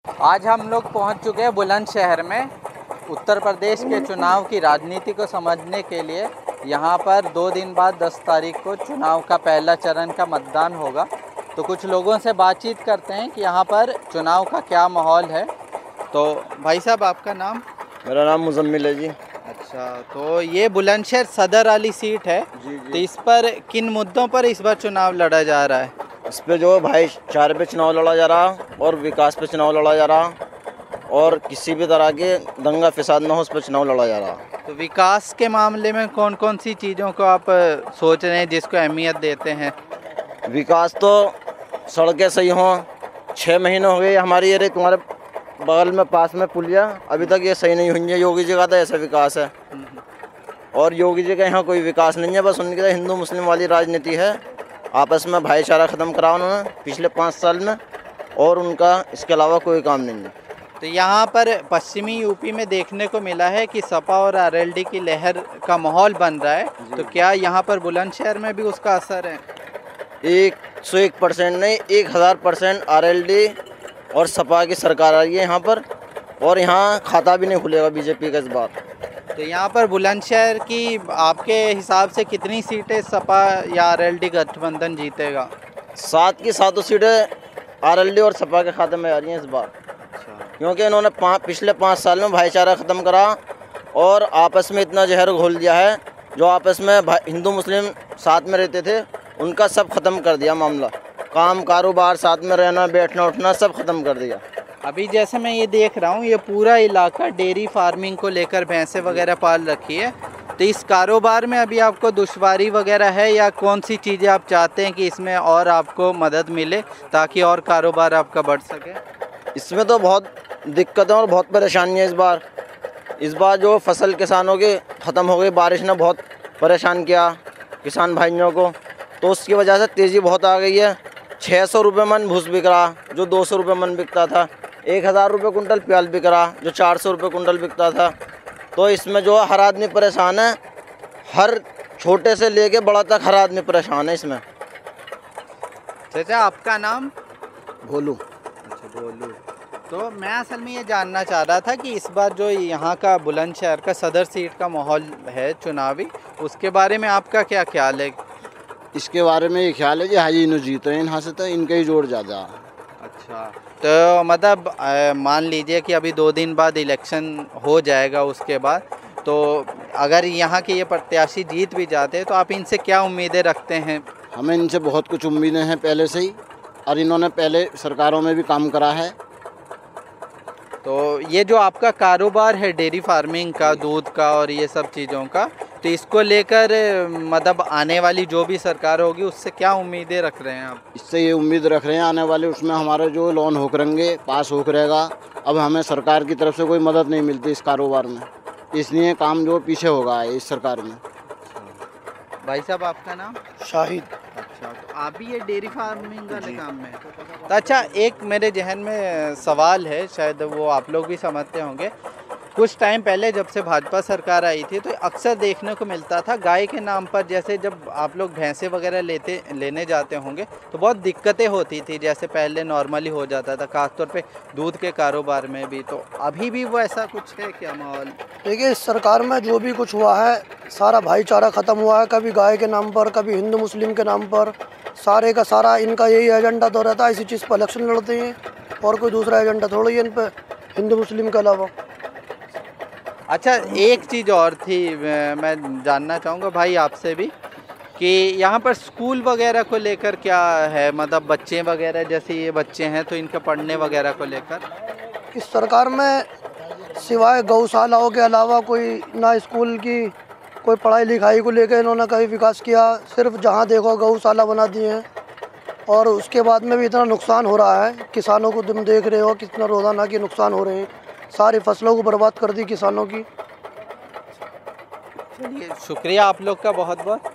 आज हम लोग पहुंच चुके हैं बुलंदशहर में। उत्तर प्रदेश के चुनाव की राजनीति को समझने के लिए यहां पर 2 दिन बाद 10 तारीख को चुनाव का पहला चरण का मतदान होगा। तो कुछ लोगों से बातचीत करते हैं कि यहां पर चुनाव का क्या माहौल है। तो भाई साहब, आपका नाम? मेरा नाम मुजम्मिल है जी। अच्छा, तो ये बुलंदशहर सदर वाली सीट है जी। तो इस पर किन मुद्दों पर इस बार चुनाव लड़ा जा रहा है? इस पे जो भाईचारे पे चुनाव लड़ा जा रहा और विकास पे चुनाव लड़ा जा रहा और किसी भी तरह के दंगा फसाद न हो उस पर चुनाव लड़ा जा रहा। तो विकास के मामले में कौन कौन सी चीज़ों को आप सोच रहे हैं जिसको अहमियत देते हैं? विकास तो सड़कें सही हों। 6 महीने हो गए हमारी ये तुम्हारे बगल में पास में पुलिया अभी तक ये सही नहीं हुई है। योगी जी का तो ऐसा विकास है और योगी जी का यहाँ कोई विकास नहीं है। बस उनकी तो हिंदू मुस्लिम वाली राजनीति है। आपस में भाईचारा ख़त्म करा उन्होंने पिछले 5 साल में और उनका इसके अलावा कोई काम नहीं है। तो यहाँ पर पश्चिमी यूपी में देखने को मिला है कि सपा और आरएलडी की लहर का माहौल बन रहा है। तो क्या यहाँ पर बुलंदशहर में भी उसका असर है? 101% नहीं, 1000% आरएलडी और सपा की सरकार आ रही है यहाँ पर और यहाँ खाता भी नहीं खुलेगा बीजेपी का इस बार। तो यहाँ पर बुलंदशहर की आपके हिसाब से कितनी सीटें सपा या आरएलडी गठबंधन जीतेगा? 7 की 7 सीटें आरएलडी और सपा के खाते में आ रही हैं इस बार। क्योंकि इन्होंने पिछले 5 साल में भाईचारा ख़त्म करा और आपस में इतना जहर घोल दिया है। जो आपस में हिंदू मुस्लिम साथ में रहते थे उनका सब ख़त्म कर दिया मामला। काम कारोबार साथ में रहना बैठना उठना सब ख़त्म कर दिया। अभी जैसे मैं ये देख रहा हूँ, ये पूरा इलाका डेयरी फार्मिंग को लेकर भैंसें वगैरह पाल रखी है। तो इस कारोबार में अभी आपको दुश्वारी वगैरह है या कौन सी चीज़ें आप चाहते हैं कि इसमें और आपको मदद मिले ताकि और कारोबार आपका बढ़ सके? इसमें तो बहुत दिक्कत है और बहुत परेशानी है इस बार जो फसल किसानों की ख़त्म हो गई। बारिश ने बहुत परेशान किया किसान भाइयों को, तो उसकी वजह से तेज़ी बहुत आ गई है। 600 रुपये मन भूस बिक रहा जो 200 रुपये मन बिकता था। 1000 रुपये कुंटल प्याज बिक रहा जो 400 रुपये कुंटल बिकता था। तो इसमें जो हर आदमी परेशान है, हर छोटे से लेके बड़ा तक हर आदमी परेशान है इसमें। चाचा, आपका नाम? भोलू। अच्छा, भोलू। तो मैं असल में ये जानना चाह रहा था कि इस बार जो यहाँ का बुलंदशहर का सदर सीट का माहौल है चुनावी, उसके बारे में आपका क्या ख्याल है? इसके बारे में ये ख्याल है कि हाजी इन्हों जीत रहे हैं यहाँ से, तो इनका ही जोर ज़्यादा। अच्छा, तो मतलब मान लीजिए कि अभी 2 दिन बाद इलेक्शन हो जाएगा, उसके बाद तो अगर यहाँ के ये प्रत्याशी जीत भी जाते हैं तो आप इनसे क्या उम्मीदें रखते हैं? हमें इनसे बहुत कुछ उम्मीदें हैं पहले से ही, और इन्होंने पहले सरकारों में भी काम करा है। तो ये जो आपका कारोबार है डेयरी फार्मिंग का, दूध का और ये सब चीज़ों का, तो इसको लेकर मतलब आने वाली जो भी सरकार होगी उससे क्या उम्मीदें रख रहे हैं आप? इससे ये उम्मीद रख रहे हैं आने वाले उसमें हमारे जो लोन हो करेंगे पास हो करेगा। अब हमें सरकार की तरफ से कोई मदद नहीं मिलती इस कारोबार में, इसलिए काम जो पीछे होगा इस सरकार में। भाई साहब, आपका नाम? शाहिद। अच्छा, तो आप भी ये डेयरी फार्मिंग वाले काम में? तो अच्छा, एक मेरे जहन में सवाल है, शायद वो आप लोग भी समझते होंगे। कुछ टाइम पहले जब से भाजपा सरकार आई थी तो अक्सर देखने को मिलता था गाय के नाम पर, जैसे जब आप लोग भैंसे वगैरह लेने जाते होंगे तो बहुत दिक्कतें होती थी, जैसे पहले नॉर्मली हो जाता था, खासतौर पे दूध के कारोबार में भी। तो अभी भी वो ऐसा कुछ है क्या माहौल? देखिए, इस सरकार में जो भी कुछ हुआ है सारा भाईचारा ख़त्म हुआ है। कभी गाय के नाम पर, कभी हिंदू मुस्लिम के नाम पर, सारे का सारा इनका यही एजेंडा तो रहता है। इसी चीज़ पर इलेक्शन लड़ते हैं और कोई दूसरा एजेंडा थोड़ी है इन पर हिंदू मुस्लिम के अलावा। अच्छा, एक चीज़ और थी, मैं जानना चाहूँगा भाई आपसे भी कि यहाँ पर स्कूल वगैरह को लेकर क्या है, मतलब बच्चे वगैरह जैसे ये बच्चे हैं तो इनका पढ़ने वगैरह को लेकर? इस सरकार में सिवाय गौशालाओं के अलावा कोई ना स्कूल की कोई पढ़ाई लिखाई को लेकर इन्होंने कभी विकास किया। सिर्फ जहाँ देखो गौशाला बना दिए हैं और उसके बाद में भी इतना नुकसान हो रहा है किसानों को। तुम देख रहे हो कितना रोज़ाना के नुकसान हो रहे हैं, सारी फसलों को बर्बाद कर दी किसानों की। चलिए, शुक्रिया आप लोग का बहुत बहुत।